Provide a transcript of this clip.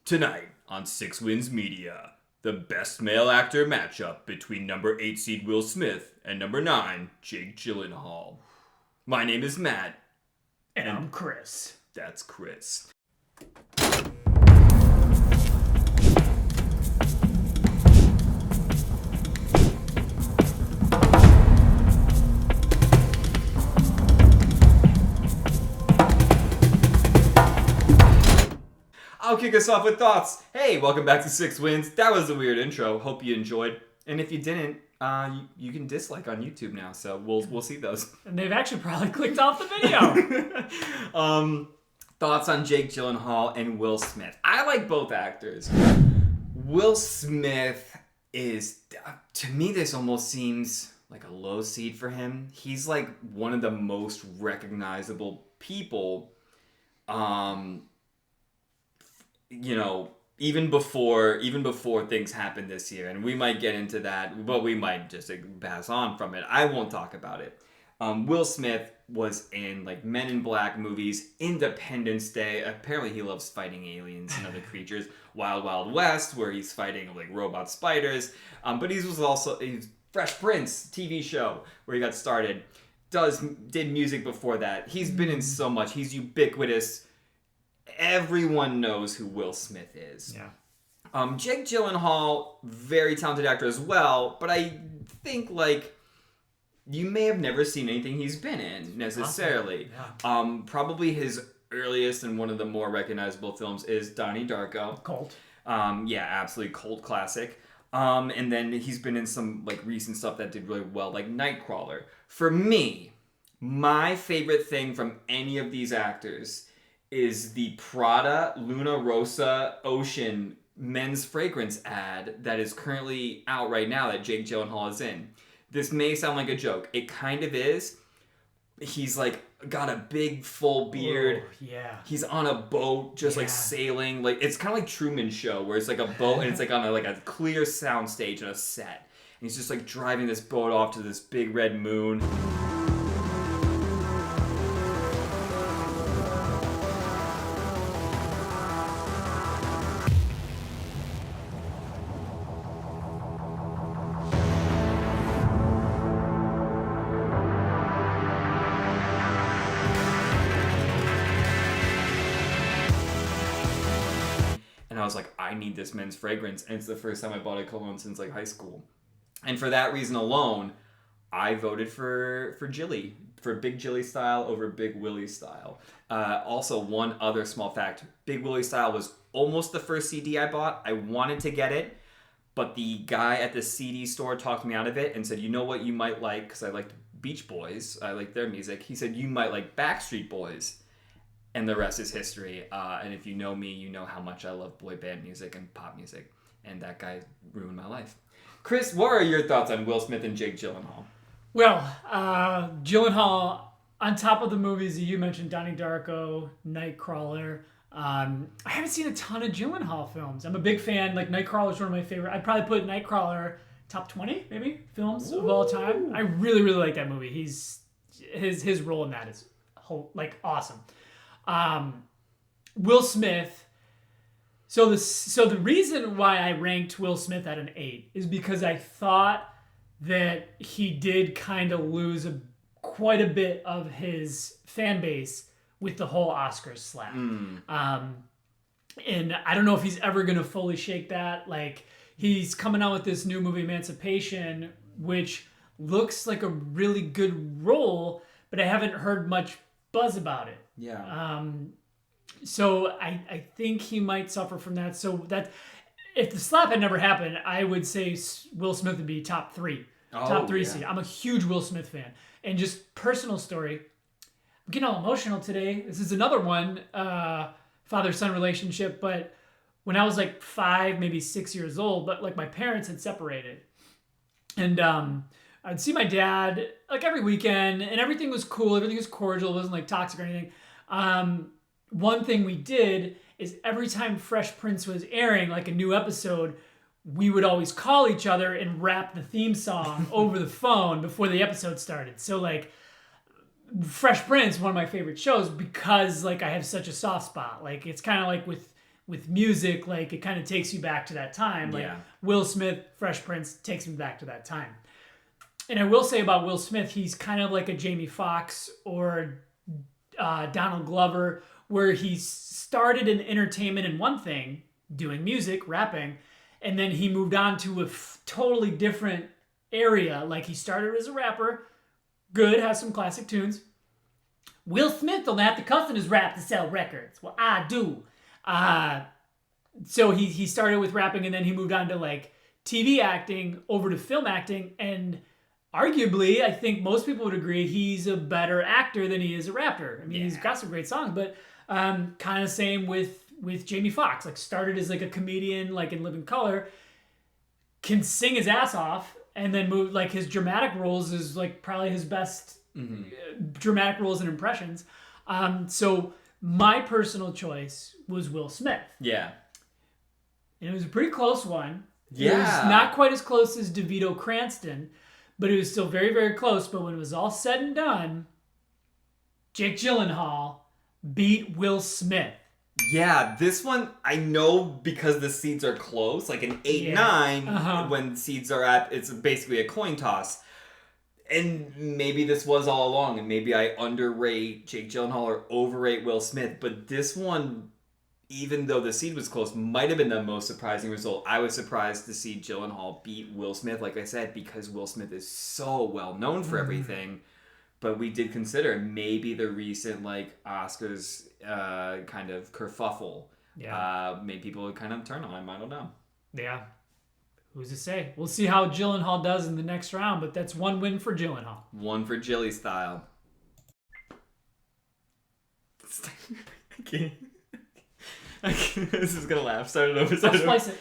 Tonight on Six Wins Media, the best male actor matchup between number 8 seed Will Smith and number 9 Jake Gyllenhaal. My name is Matt. And I'm Chris. That's Chris. I'll kick us off with thoughts. Hey, welcome back to Six Wins. That was a weird intro. Hope you enjoyed. And if you didn't, you can dislike on YouTube now. So we'll see those. And they've actually probably clicked off the video. Thoughts on Jake Gyllenhaal and Will Smith. I like both actors. Will Smith is, to me, this almost seems like a low seed for him. He's like one of the most recognizable people. You know, even before things happened this year, and we might get into that, but we might just pass on from it. I won't talk about it. Will Smith was in like Men in Black movies, Independence Day. Apparently he loves fighting aliens and other creatures. Wild Wild West, where he's fighting like robot spiders. But he's Fresh Prince TV show where he got started. Did music before that. He's been in so much. He's ubiquitous. Everyone knows who Will Smith is. Yeah. Jake Gyllenhaal, very talented actor as well, but I think like you may have never seen anything he's been in necessarily. Yeah. Probably his earliest and one of the more recognizable films is Donnie Darko. Cult. Yeah, absolutely cult classic. And then he's been in some like recent stuff that did really well, like Nightcrawler. For me, my favorite thing from any of these actors is the Prada Luna Rosa Ocean men's fragrance ad that is currently out right now that Jake Gyllenhaal is in. This may sound like a joke. It kind of is. He's like got a big full beard. Oh, yeah. He's on a boat just like sailing. Like it's kind of like Truman Show where it's like a boat and it's like on a clear sound stage and a set. And he's just like driving this boat off to this big red moon. I was like, I need this men's fragrance. And it's the first time I bought a cologne since like high school. And for that reason alone, I voted for Jilly, for Big Jilly style over Big Willie style. Also, one other small fact, Big Willie style was almost the first CD I bought. I wanted to get it, but the guy at the CD store talked me out of it and said, you know what you might like? Because I liked Beach Boys. I liked their music. He said, you might like Backstreet Boys. And the rest is history. And if you know me, you know how much I love boy band music and pop music. And that guy ruined my life. Chris, what are your thoughts on Will Smith and Jake Gyllenhaal? Well, Gyllenhaal, on top of the movies that you mentioned, Donnie Darko, Nightcrawler, I haven't seen a ton of Gyllenhaal films. I'm a big fan. Like, Nightcrawler is one of my favorite. I'd probably put Nightcrawler top 20, maybe, films of all time. I really, really like that movie. His role in that is, like, awesome. Will Smith. So the reason why I ranked Will Smith at an 8 is because I thought that he did kind of lose quite a bit of his fan base with the whole Oscars slap. And I don't know if he's ever going to fully shake that. Like, he's coming out with this new movie, Emancipation, which looks like a really good role, but I haven't heard much buzz about it. Yeah. So I think he might suffer from that. So that if the slap had never happened, I would say Will Smith would be top 3. Top 3 seed. I'm a huge Will Smith fan. And just personal story, I'm getting all emotional today. This is another one, father-son relationship. But when I was like 5, maybe 6 years old, but like my parents had separated. And I'd see my dad like every weekend, and everything was cool. Everything was cordial. It wasn't like toxic or anything. One thing we did is every time Fresh Prince was airing, like a new episode, we would always call each other and rap the theme song over the phone before the episode started. So like Fresh Prince, one of my favorite shows, because like I have such a soft spot. Like it's kind of like with music, like it kind of takes you back to that time. Like Will Smith, Fresh Prince takes me back to that time. And I will say about Will Smith, he's kind of like a Jamie Foxx or Donald Glover, where he started in entertainment in one thing, doing music, rapping, and then he moved on to a totally different area. Like he started as a rapper, good, has some classic tunes. Will Smith don't have to cuss in his rap to sell records. Well, I do. So he started with rapping, and then he moved on to like TV acting, over to film acting, and arguably, I think most people would agree he's a better actor than he is a rapper. I mean, he's got some great songs, but kind of same with Jamie Foxx. Like started as like a comedian, like in Living Color, can sing his ass off, and then moved like his dramatic roles is like probably his best dramatic roles and impressions. So my personal choice was Will Smith. Yeah. And it was a pretty close one. Yeah. It was not quite as close as DeVito Cranston, but it was still very, very close. But when it was all said and done, Jake Gyllenhaal beat Will Smith. Yeah, this one, I know because the seeds are close, like an 8-9, when seeds are at, it's basically a coin toss. And maybe this was all along, and maybe I underrate Jake Gyllenhaal or overrate Will Smith, but this one, even though the seed was close, might have been the most surprising result. I was surprised to see Gyllenhaal beat Will Smith, like I said, because Will Smith is so well known for everything. But we did consider maybe the recent like Oscars kind of kerfuffle made people kind of turn on him. I don't know. Yeah. Who's to say? We'll see how Gyllenhaal does in the next round, but that's one win for Gyllenhaal. One for Jilly style. I can't. This is gonna laugh. Start it over. I'll splice it.